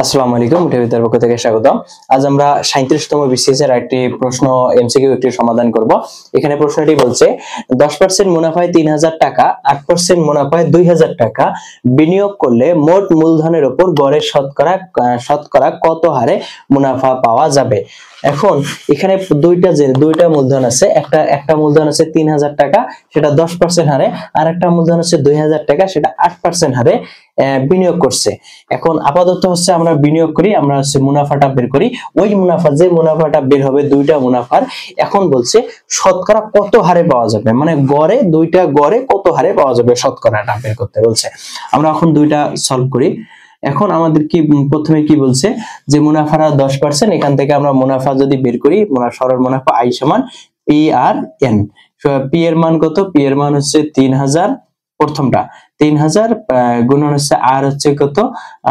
আসসালামু আলাইকুম, উঠেবিদ্যার পক্ষ থেকে স্বাগতম। আজ আমরা 37তম বিসিএস এর একটি প্রশ্ন এমসিকিউ একটি সমাধান করব। এখানে প্রশ্নটি বলছে 10% মুনাফায় 3000 টাকা, 8% মুনাফায় 2000 টাকা বিনিয়োগ করলে মোট মূলধনের উপর গড়ে শতকরা কত হারে মুনাফা পাওয়া যাবে। এখন এখানে দুইটা মূলধন আছে, একটা মূলধন আছে 3000 টাকা, সেটা 10% হারে, আর একটা মূলধন আছে 2000 টাকা, সেটা 8% হারে বিনিয়োগ করছে। এখন আপাতত হচ্ছে আমরা বিনিয়োগ করি, আমরা হচ্ছে মুনাফাটা বের করি। ওই যে মুনাফাটা বের হবে দুইটা মুনাফার, এখন বলছে শতকরা কত হারে পাওয়া যাবে, মানে দুইটা গড়ে কত হারে পাওয়া যাবে শতকরাটা বের করতে বলছে। আমরা এখন দুইটা সলভ করি। এখন আমাদের কি প্রথমে কি বলছে যে মুনাফাটা 10%, এখান থেকে আমরা মুনাফা যদি বের করি, সরল মুনাফা I সমান পি আর এন। পি এর মান কত? পি এর মান হচ্ছে 3000, প্রথমটা 3000 গুণন হচ্ছে আর হচ্ছে কত,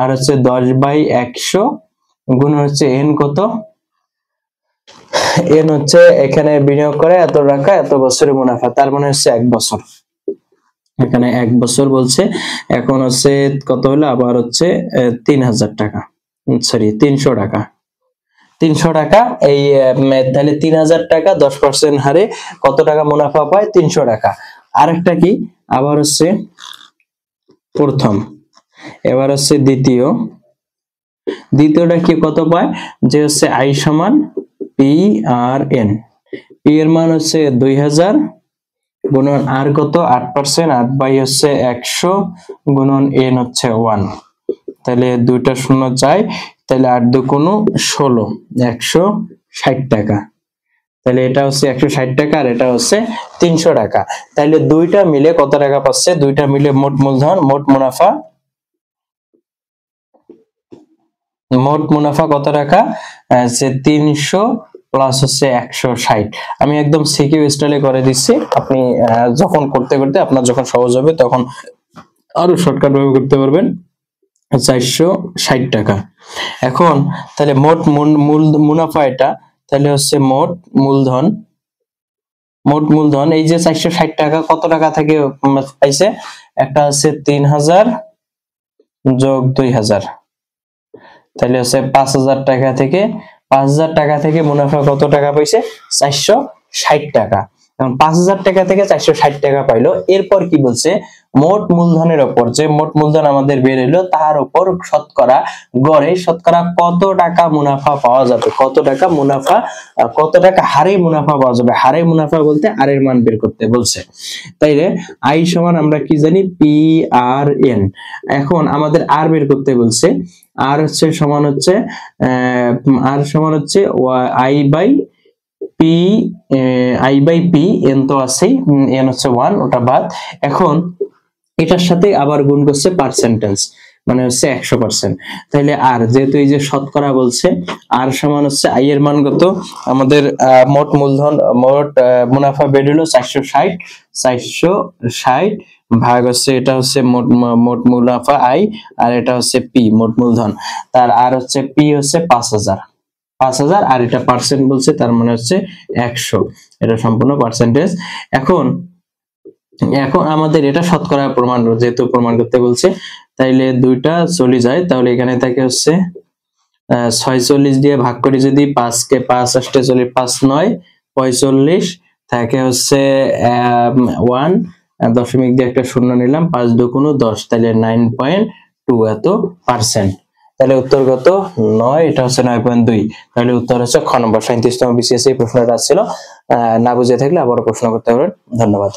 আর হচ্ছে 10/100 গুণন হচ্ছে এন কত, এন হচ্ছে এখানে বিনিয়োগ করে এত টাকা, এত বছরের মুনাফা, তার মানে হচ্ছে 1 বছর। এখানে 1 বছর বলছে। এখন হচ্ছে কত হলো, আবার হচ্ছে 3000 টাকা, সরি 300 টাকা, 300 টাকা। এই তাহলে 3000 টাকা 10% হারে কত টাকা মুনাফা পায়? 300 টাকা। আরেকটা কি, আবার হচ্ছে প্রথম, এবার হচ্ছে দ্বিতীয়টা কি কত পায়, যে হচ্ছে I সমান পি আর এন। পি এর মান হচ্ছে 2000 গুণন আর কত 8%, 8 হচ্ছে 100 গুণন এন হচ্ছে 1। তাহলে দুইটা শূন্য চাই, তাহলে 8 2 16, 160 টাকা। তাহলে এটা হচ্ছে 160 টাকা, আর এটা হচ্ছে 300 টাকা। তাহলে দুইটা মিলে কত টাকা পাচ্ছে? দুইটা মিলে মোট মূলধন, মোট মুনাফা কত টাকা? যে 300 প্লাস হচ্ছে 160। আমি একদম সিকিউ স্টাইলে করে দিচ্ছি, আপনি যখন করতে আপনার যখন সহজ হবে তখন আরো শর্টকাট ভাবে করতে পারবেন। 460 টাকা। এখন তাহলে মোট মুনাফা এটা, তাহলে হচ্ছে মোট মূলধন এই যে 460 টাকা কত টাকা থেকে পাইছে? একটা হচ্ছে 3000 যোগ 2000, তাহলে হচ্ছে 5000 টাকা থেকে, 5000 টাকা থেকে মুনাফা কত টাকা পাইছে? 460 টাকা। এখন 5000 টাকা থেকে 460 টাকা পাইলো। এরপর কি বলছে? মোট মূলধনের উপর, যে মোট মূলধন আমাদের বের হলো, তার উপর গড়ে শতকরা কত টাকা মুনাফা পাওয়া যাবে, কত টাকা হারে মুনাফা পাওয়া যাবে। হারে মুনাফা বলতে আর এর মান বের করতে বলছে। তাইলে I সমান আমরা কি জানি? P R N. এখন আমাদের আর বের করতে বলছে। আর হচ্ছে সমান হচ্ছে I বাই পি, এন তো আছেই, এন হচ্ছে 1, ওটা বাদ। এখন এটার সাথে আবার গুণ করছে পার্সেন্টেজ, মানে হচ্ছে 100%। তাহলে আর যেহেতু এই যে শতকরা বলছে, আর সমান হচ্ছে I এর মান কত? আমাদের মোট মুনাফা বের হলো 460 ভাগ হচ্ছে, এটা হচ্ছে মোট মুনাফা I, আর এটা হচ্ছে পি, মোট মূলধন। তার আর হচ্ছে পি হচ্ছে 5000, আর এটা পার্সেন্ট বলছে, তার মানে হচ্ছে 100, এটা সম্পূর্ণ পার্সেন্টেজ। এখন আমাদের এটা শতকরা প্রমাণ, যেহেতু প্রমাণ করতে বলছে, তাইলে দুইটা চলে যায়। তাহলে এখানে থাকে হচ্ছে 46 দিয়ে ভাগ করি যদি, 5 কে 5 8 চলে, 5 9 45 থাকে হচ্ছে 1, দশমিক দিয়ে একটা শূন্য নিলাম, 5 2 10, তাহলে 9.2 এত %। তাহলে উত্তর কত? 9, এটা হচ্ছে 9.2। তাহলে উত্তর হচ্ছে খ নম্বর। 37তম বিসিএস এই প্রশ্নটা ছিল। না বুঝে থাকলে আবার প্রশ্ন করতে পারেন। ধন্যবাদ।